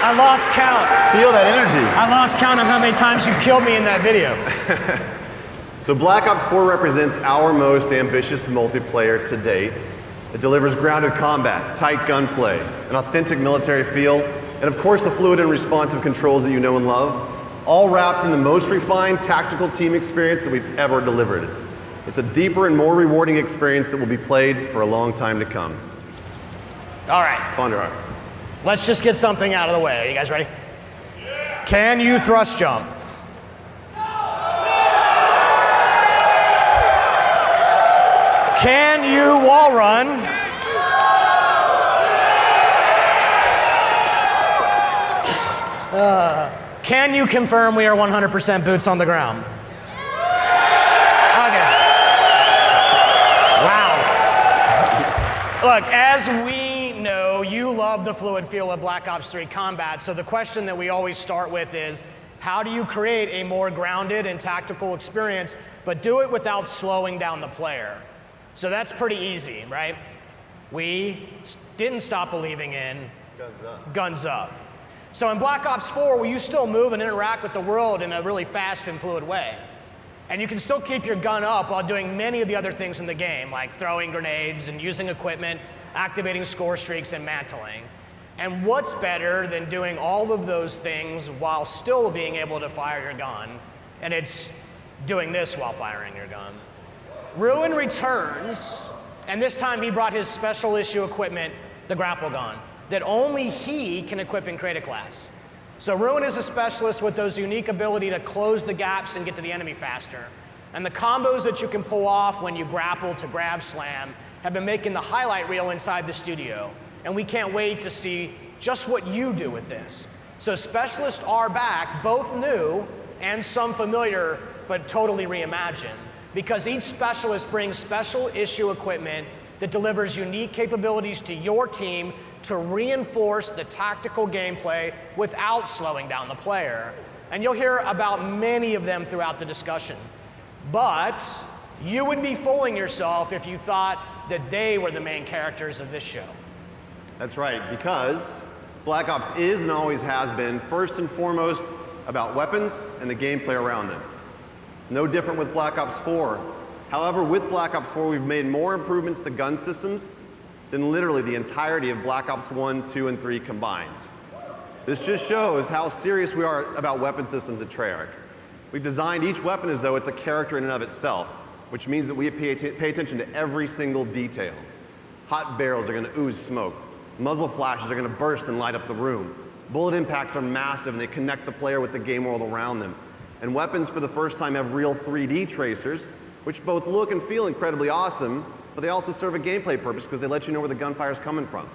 I lost count. Feel that energy. I lost count on how many times you killed me in that video. So Black Ops 4 represents our most ambitious multiplayer to date. It delivers grounded combat, tight gunplay, an authentic military feel, and of course the fluid and responsive controls that you know and love, all wrapped in the most refined tactical team experience that we've ever delivered. It's a deeper and more rewarding experience that will be played for a long time to come. All right. Thunder. Let's just get something out of the way. Are you guys ready? Yeah. Can you thrust jump? Can you wall run? Can you confirm we are 100% boots on the ground? Okay. Wow. Look, as we know, you love the fluid feel of Black Ops 3 combat, so the question that we always start with is, how do you create a more grounded and tactical experience, but do it without slowing down the player? So that's pretty easy, right? We didn't stop believing in guns up. So in Black Ops 4, will you still move and interact with the world in a really fast and fluid way? And you can still keep your gun up while doing many of the other things in the game, like throwing grenades and using equipment, activating score streaks, and mantling. And what's better than doing all of those things while still being able to fire your gun? And it's doing this while firing your gun. Ruin returns, and this time he brought his special issue equipment, the grapple gun, that only he can equip and create a class. So Ruin is a specialist with those unique ability to close the gaps and get to the enemy faster. And the combos that you can pull off when you grapple to grab slam have been making the highlight reel inside the studio. And we can't wait to see just what you do with this. So specialists are back, both new and some familiar, but totally reimagined. Because each specialist brings special issue equipment that delivers unique capabilities to your team to reinforce the tactical gameplay without slowing down the player. And you'll hear about many of them throughout the discussion. But you would be fooling yourself if you thought that they were the main characters of this show. That's right, because Black Ops is and always has been first and foremost about weapons and the gameplay around them. It's no different with Black Ops 4. However, with Black Ops 4, we've made more improvements to gun systems than literally the entirety of Black Ops 1, 2, and 3 combined. This just shows how serious we are about weapon systems at Treyarch. We've designed each weapon as though it's a character in and of itself, which means that we pay attention to every single detail. Hot barrels are going to ooze smoke. Muzzle flashes are going to burst and light up the room. Bullet impacts are massive and they connect the player with the game world around them. And weapons for the first time have real 3D tracers, which both look and feel incredibly awesome, but they also serve a gameplay purpose because they let you know where the gunfire is coming from.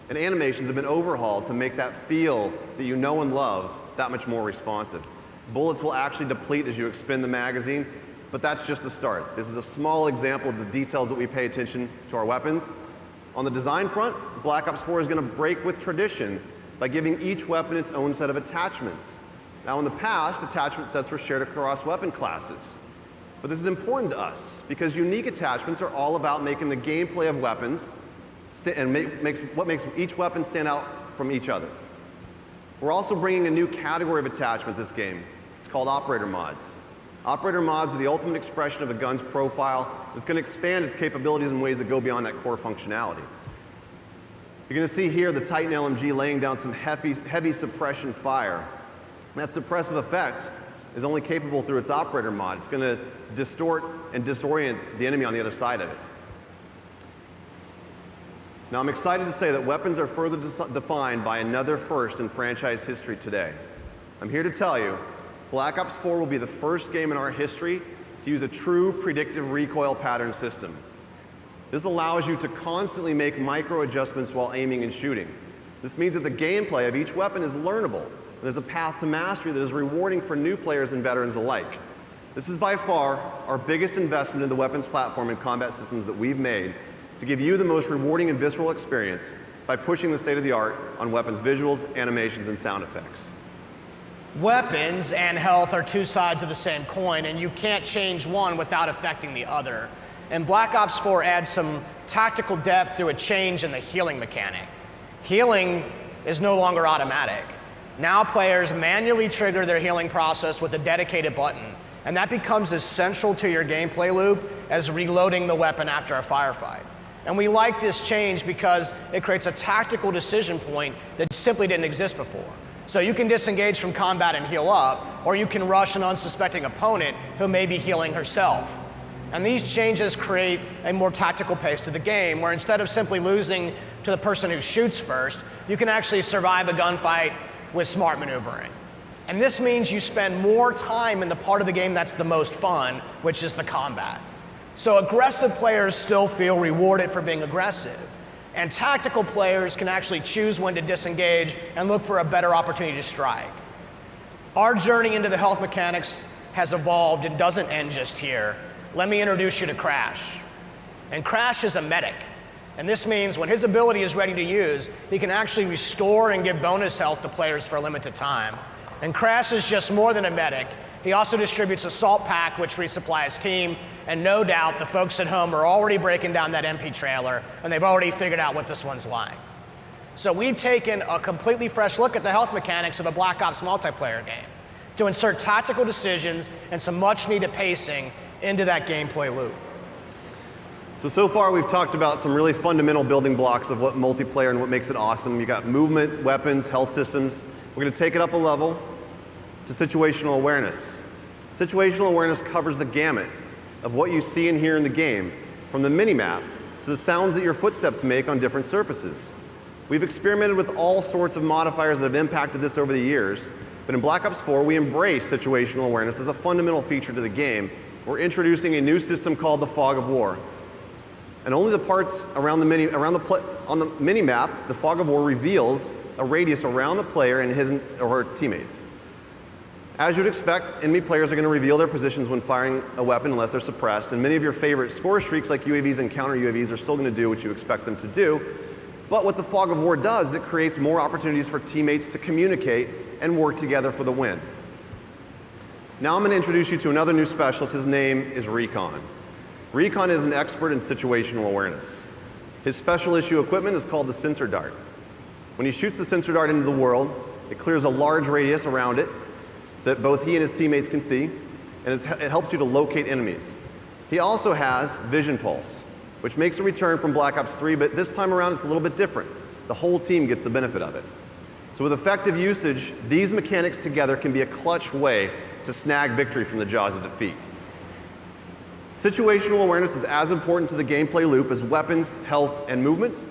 And animations have been overhauled to make that feel that you know and love that much more responsive. Bullets will actually deplete as you expend the magazine, but that's just the start. This is a small example of the details that we pay attention to our weapons. On the design front, Black Ops 4 is going to break with tradition by giving each weapon its own set of attachments. Now in the past, attachment sets were shared across weapon classes. But this is important to us because unique attachments are all about making the gameplay of weapons and what makes each weapon stand out from each other. We're also bringing a new category of attachment this game. It's called operator mods. Operator mods are the ultimate expression of a gun's profile. It's going to expand its capabilities in ways that go beyond that core functionality. You're going to see here the Titan LMG laying down some heavy suppression fire. That suppressive effect is only capable through its operator mod. It's going to distort and disorient the enemy on the other side of it. Now I'm excited to say that weapons are further defined by another first in franchise history today. I'm here to tell you, Black Ops 4 will be the first game in our history to use a true predictive recoil pattern system. This allows you to constantly make micro adjustments while aiming and shooting. This means that the gameplay of each weapon is learnable. There's a path to mastery that is rewarding for new players and veterans alike. This is by far our biggest investment in the weapons platform and combat systems that we've made to give you the most rewarding and visceral experience by pushing the state of the art on weapons visuals, animations, and sound effects. Weapons and health are two sides of the same coin, and you can't change one without affecting the other. And Black Ops 4 adds some tactical depth through a change in the healing mechanic. Healing is no longer automatic. Now players manually trigger their healing process with a dedicated button, and that becomes as central to your gameplay loop as reloading the weapon after a firefight. And we like this change because it creates a tactical decision point that simply didn't exist before. So you can disengage from combat and heal up, or you can rush an unsuspecting opponent who may be healing herself. And these changes create a more tactical pace to the game, where instead of simply losing to the person who shoots first, you can actually survive a gunfight with smart maneuvering. And this means you spend more time in the part of the game that's the most fun, which is the combat. So aggressive players still feel rewarded for being aggressive, and tactical players can actually choose when to disengage and look for a better opportunity to strike. Our journey into the health mechanics has evolved and doesn't end just here. Let me introduce you to Crash. And Crash is a medic. And this means when his ability is ready to use, he can actually restore and give bonus health to players for a limited time. And Crash is just more than a medic. He also distributes a salt pack, which resupplies his team. And no doubt the folks at home are already breaking down that MP trailer, and they've already figured out what this one's like. So we've taken a completely fresh look at the health mechanics of a Black Ops multiplayer game to insert tactical decisions and some much needed pacing into that gameplay loop. So far we've talked about some really fundamental building blocks of what multiplayer and what makes it awesome. You got movement, weapons, health systems. We're going to take it up a level to situational awareness. Situational awareness covers the gamut of what you see and hear in the game, from the minimap to the sounds that your footsteps make on different surfaces. We've experimented with all sorts of modifiers that have impacted this over the years, but in Black Ops 4 we embrace situational awareness as a fundamental feature to the game. We're introducing a new system called the Fog of War. And only the parts around on the minimap, the Fog of War reveals a radius around the player and his or her teammates. As you'd expect, enemy players are going to reveal their positions when firing a weapon unless they're suppressed, and many of your favorite score streaks like UAVs and counter UAVs are still going to do what you expect them to do. But what the Fog of War does is it creates more opportunities for teammates to communicate and work together for the win. Now I'm going to introduce you to another new specialist. His name is Recon. Recon is an expert in situational awareness. His special issue equipment is called the sensor dart. When he shoots the sensor dart into the world, it clears a large radius around it that both he and his teammates can see, and it helps you to locate enemies. He also has Vision Pulse, which makes a return from Black Ops 3, but this time around it's a little bit different. The whole team gets the benefit of it. So with effective usage, these mechanics together can be a clutch way to snag victory from the jaws of defeat. Situational awareness is as important to the gameplay loop as weapons, health, and movement.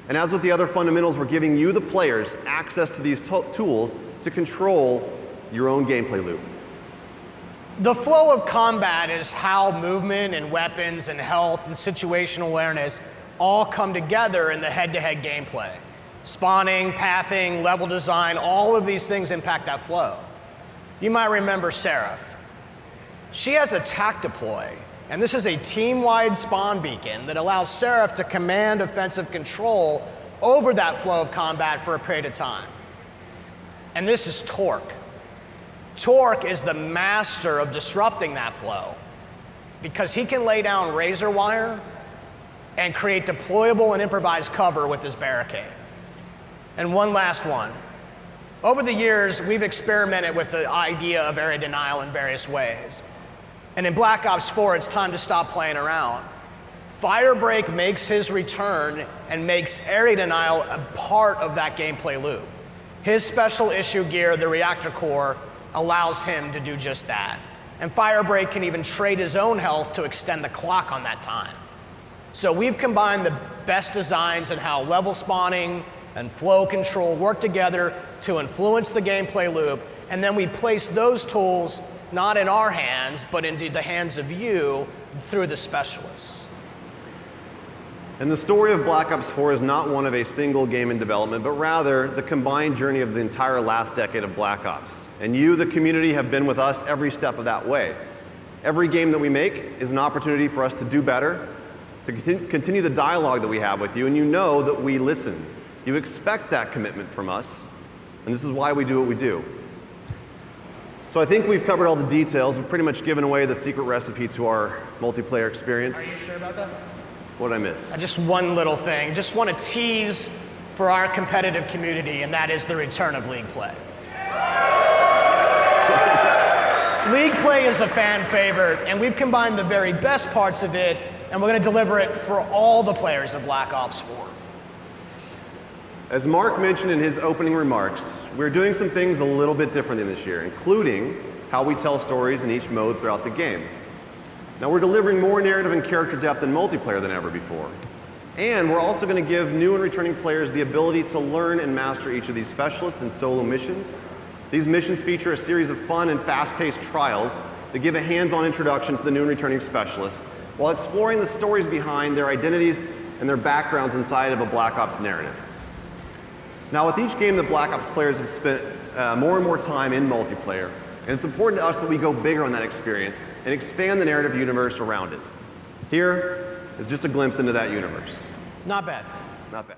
And as with the other fundamentals, we're giving you, the players, access to these tools to control your own gameplay loop. The flow of combat is how movement and weapons and health and situational awareness all come together in the head-to-head gameplay. Spawning, pathing, level design, all of these things impact that flow. You might remember Seraph. She has a TAC deploy, and this is a team-wide spawn beacon that allows Seraph to command offensive control over that flow of combat for a period of time. And this is Torque. Torque is the master of disrupting that flow because he can lay down razor wire and create deployable and improvised cover with his barricade. And one last one. Over the years, we've experimented with the idea of area denial in various ways. And in Black Ops 4, it's time to stop playing around. Firebreak makes his return and makes area denial a part of that gameplay loop. His special issue gear, the reactor core, allows him to do just that. And Firebreak can even trade his own health to extend the clock on that time. So we've combined the best designs in how level spawning and flow control work together to influence the gameplay loop, and then we place those tools not in our hands, but into the hands of you through the specialists. And the story of Black Ops 4 is not one of a single game in development, but rather the combined journey of the entire last decade of Black Ops. And you, the community, have been with us every step of that way. Every game that we make is an opportunity for us to do better, to continue the dialogue that we have with you, and you know that we listen. You expect that commitment from us, and this is why we do what we do. So I think we've covered all the details. We've pretty much given away the secret recipe to our multiplayer experience. Are you sure about that? What did I miss? Just one little thing. Just want to tease for our competitive community, and that is the return of League play. League play is a fan favorite, and we've combined the very best parts of it, and we're going to deliver it for all the players of Black Ops 4. As Mark mentioned in his opening remarks, we're doing some things a little bit differently this year, including how we tell stories in each mode throughout the game. Now, we're delivering more narrative and character depth in multiplayer than ever before. And we're also going to give new and returning players the ability to learn and master each of these specialists and solo missions. These missions feature a series of fun and fast-paced trials that give a hands-on introduction to the new and returning specialists while exploring the stories behind their identities and their backgrounds inside of a Black Ops narrative. Now, with each game, the Black Ops players have spent more and more time in multiplayer, and it's important to us that we go bigger on that experience and expand the narrative universe around it. Here is just a glimpse into that universe. Not bad. Not bad.